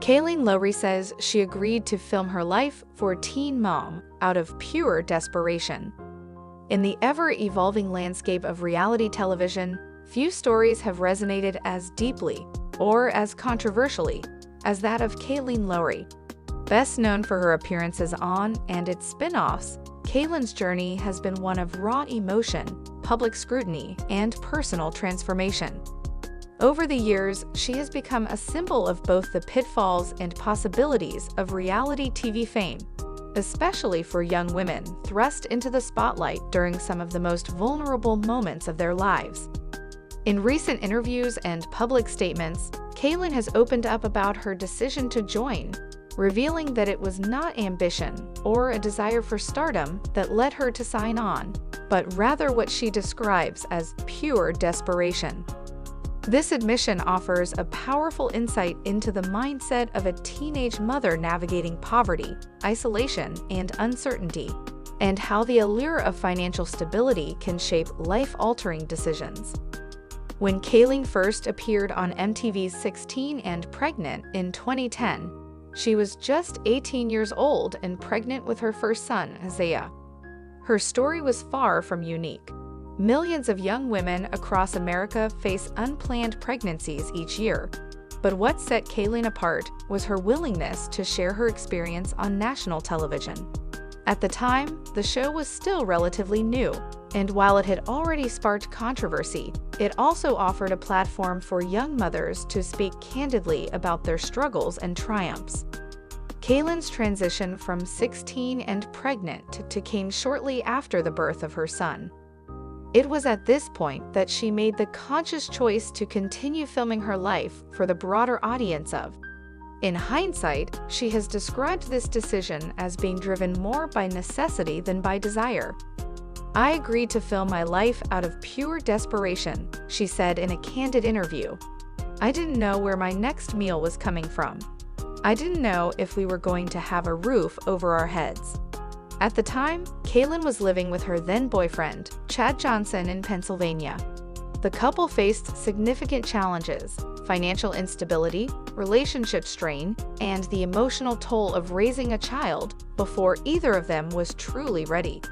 Kailyn Lowry says she agreed to film her life for Teen Mom out of pure desperation. In the ever-evolving landscape of reality television, few stories have resonated as deeply or as controversially as that of Kailyn Lowry. Best known for her appearances on and its spin-offs, Kailyn's journey has been one of raw emotion, public scrutiny, and personal transformation. Over the years, she has become a symbol of both the pitfalls and possibilities of reality TV fame, especially for young women thrust into the spotlight during some of the most vulnerable moments of their lives. In recent interviews and public statements, Kailyn has opened up about her decision to join, revealing that it was not ambition or a desire for stardom that led her to sign on, but rather what she describes as pure desperation. This admission offers a powerful insight into the mindset of a teenage mother navigating poverty, isolation, and uncertainty, and how the allure of financial stability can shape life-altering decisions. When Kailyn first appeared on MTV's 16 and Pregnant in 2010, she was just 18 years old and pregnant with her first son, Isaiah. Her story was far from unique. Millions of young women across America face unplanned pregnancies each year. But what set Kailyn apart was her willingness to share her experience on national television. At the time, the show was still relatively new, and while it had already sparked controversy, it also offered a platform for young mothers to speak candidly about their struggles and triumphs. Kailyn's transition from 16 and Pregnant came shortly after the birth of her son. It was at this point that she made the conscious choice to continue filming her life for the broader audience of. In hindsight, she has described this decision as being driven more by necessity than by desire. "I agreed to film my life out of pure desperation," she said in a candid interview. "I didn't know where my next meal was coming from. I didn't know if we were going to have a roof over our heads." At the time, Kailyn was living with her then-boyfriend, Chad Johnson, in Pennsylvania. The couple faced significant challenges: financial instability, relationship strain, and the emotional toll of raising a child before either of them was truly ready.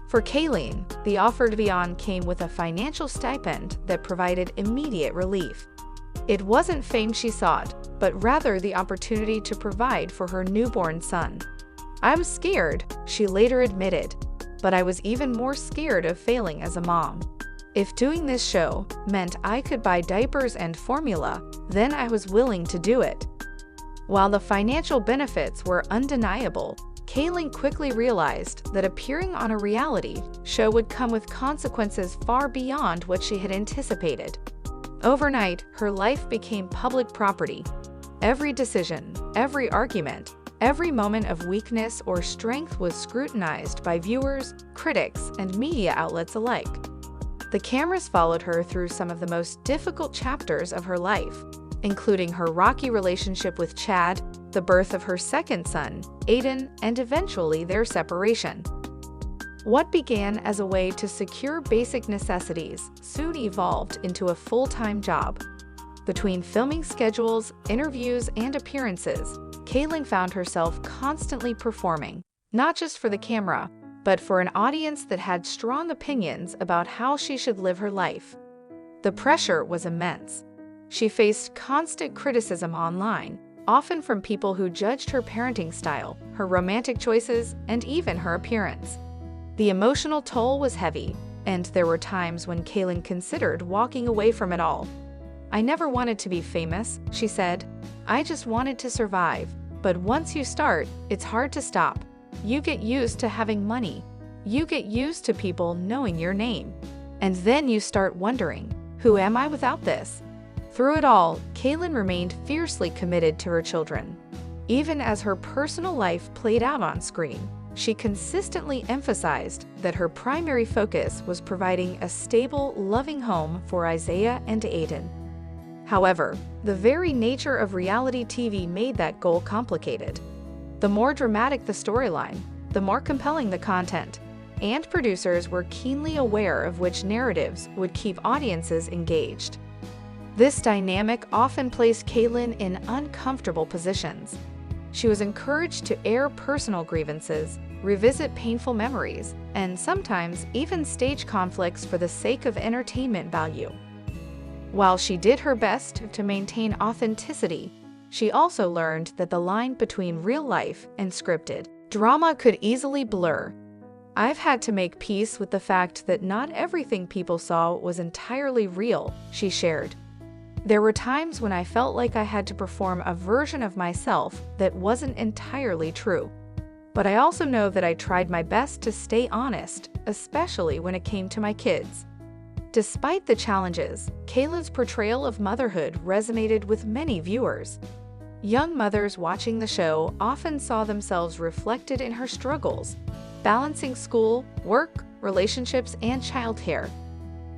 For Kailyn, the offer to be on came with a financial stipend that provided immediate relief. It wasn't fame she sought, but rather the opportunity to provide for her newborn son. "I'm scared," she later admitted, "but I was even more scared of failing as a mom. If doing this show meant I could buy diapers and formula, then I was willing to do it." While the financial benefits were undeniable, Kailyn quickly realized that appearing on a reality show would come with consequences far beyond what she had anticipated. Overnight, her life became public property. Every decision, every argument, every moment of weakness or strength was scrutinized by viewers, critics, and media outlets alike. The cameras followed her through some of the most difficult chapters of her life, including her rocky relationship with Chad, the birth of her second son, Aiden, and eventually their separation. What began as a way to secure basic necessities soon evolved into a full-time job. Between filming schedules, interviews, and appearances, Kailyn found herself constantly performing, not just for the camera, but for an audience that had strong opinions about how she should live her life. The pressure was immense. She faced constant criticism online, often from people who judged her parenting style, her romantic choices, and even her appearance. The emotional toll was heavy, and there were times when Kailyn considered walking away from it all. "I never wanted to be famous," she said. "I just wanted to survive. But once you start, it's hard to stop. You get used to having money. You get used to people knowing your name. And then you start wondering, who am I without this?" Through it all, Kailyn remained fiercely committed to her children. Even as her personal life played out on screen, she consistently emphasized that her primary focus was providing a stable, loving home for Isaiah and Aiden. However, the very nature of reality TV made that goal complicated. The more dramatic the storyline, the more compelling the content, and producers were keenly aware of which narratives would keep audiences engaged. This dynamic often placed Kailyn in uncomfortable positions. She was encouraged to air personal grievances, revisit painful memories, and sometimes even stage conflicts for the sake of entertainment value. While she did her best to maintain authenticity, she also learned that the line between real life and scripted drama could easily blur. "I've had to make peace with the fact that not everything people saw was entirely real," she shared. "There were times when I felt like I had to perform a version of myself that wasn't entirely true. But I also know that I tried my best to stay honest, especially when it came to my kids." Despite the challenges, Kailyn's portrayal of motherhood resonated with many viewers. Young mothers watching the show often saw themselves reflected in her struggles, balancing school, work, relationships, and childcare.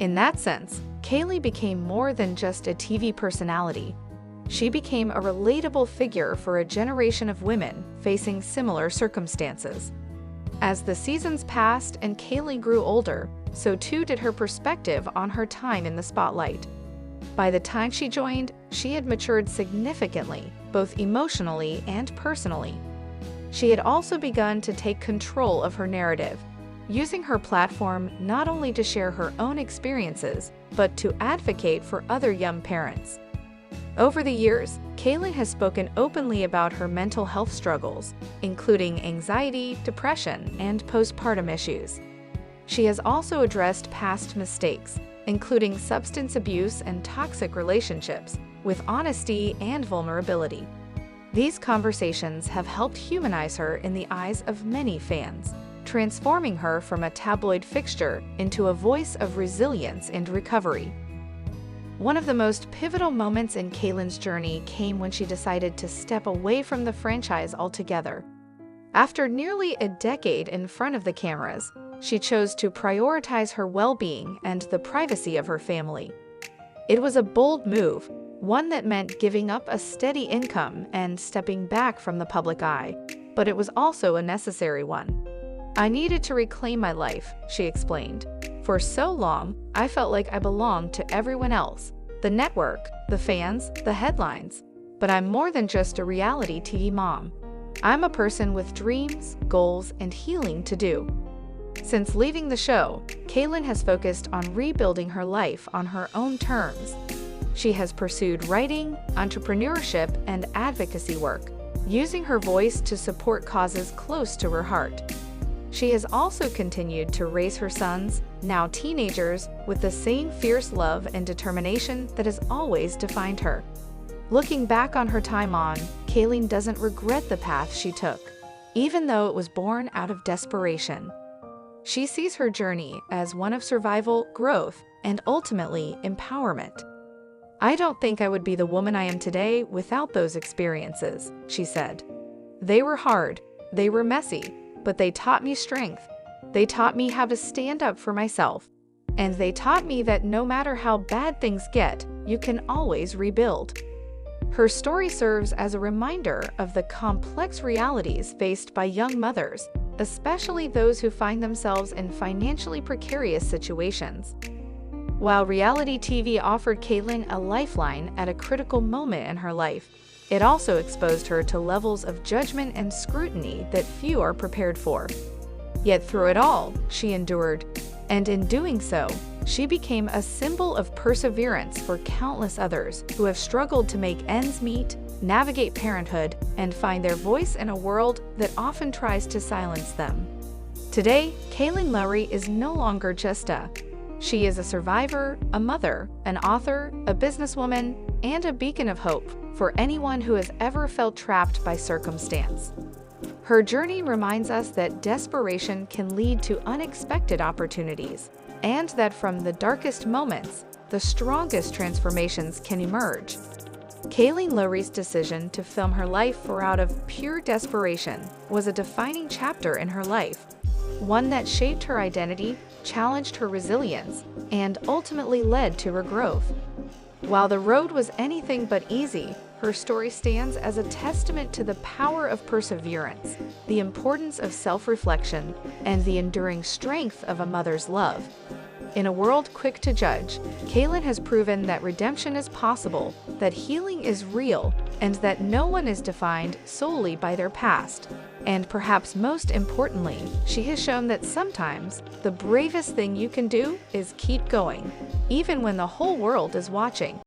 In that sense, Kailyn became more than just a TV personality. She became a relatable figure for a generation of women facing similar circumstances. As the seasons passed and Kailyn grew older, so too did her perspective on her time in the spotlight. By the time she joined, she had matured significantly, both emotionally and personally. She had also begun to take control of her narrative, using her platform not only to share her own experiences, but to advocate for other young parents. Over the years, Kailyn has spoken openly about her mental health struggles, including anxiety, depression, and postpartum issues. She has also addressed past mistakes, including substance abuse and toxic relationships, with honesty and vulnerability. These conversations have helped humanize her in the eyes of many fans, transforming her from a tabloid fixture into a voice of resilience and recovery. One of the most pivotal moments in Kailyn's journey came when she decided to step away from the franchise altogether. After nearly a decade in front of the cameras, she chose to prioritize her well-being and the privacy of her family. It was a bold move, one that meant giving up a steady income and stepping back from the public eye, but it was also a necessary one. "I needed to reclaim my life," she explained. "For so long, I felt like I belonged to everyone else, the network, the fans, the headlines. But I'm more than just a reality TV mom. I'm a person with dreams, goals, and healing to do." Since leaving the show, Kailyn has focused on rebuilding her life on her own terms. She has pursued writing, entrepreneurship, and advocacy work, using her voice to support causes close to her heart. She has also continued to raise her sons, now teenagers, with the same fierce love and determination that has always defined her. Looking back on her time on, Kailyn doesn't regret the path she took, even though it was born out of desperation. She sees her journey as one of survival, growth, and ultimately empowerment. "I don't think I would be the woman I am today without those experiences," she said. "They were hard, they were messy, but they taught me strength. They taught me how to stand up for myself. And they taught me that no matter how bad things get, you can always rebuild." Her story serves as a reminder of the complex realities faced by young mothers, especially those who find themselves in financially precarious situations. While reality TV offered Kailyn a lifeline at a critical moment in her life, it also exposed her to levels of judgment and scrutiny that few are prepared for. Yet through it all, she endured, and in doing so, she became a symbol of perseverance for countless others who have struggled to make ends meet, navigate parenthood, and find their voice in a world that often tries to silence them. Today, Kailyn Lowry is no longer just she is a survivor, a mother, an author, a businesswoman, and a beacon of hope for anyone who has ever felt trapped by circumstance. Her journey reminds us that desperation can lead to unexpected opportunities, and that from the darkest moments, the strongest transformations can emerge. Kailyn Lowry's decision to film her life out of pure desperation was a defining chapter in her life, one that shaped her identity, challenged her resilience, and ultimately led to her growth. While the road was anything but easy, her story stands as a testament to the power of perseverance, the importance of self-reflection, and the enduring strength of a mother's love. In a world quick to judge, Kailyn has proven that redemption is possible, that healing is real, and that no one is defined solely by their past. And perhaps most importantly, she has shown that sometimes the bravest thing you can do is keep going, even when the whole world is watching.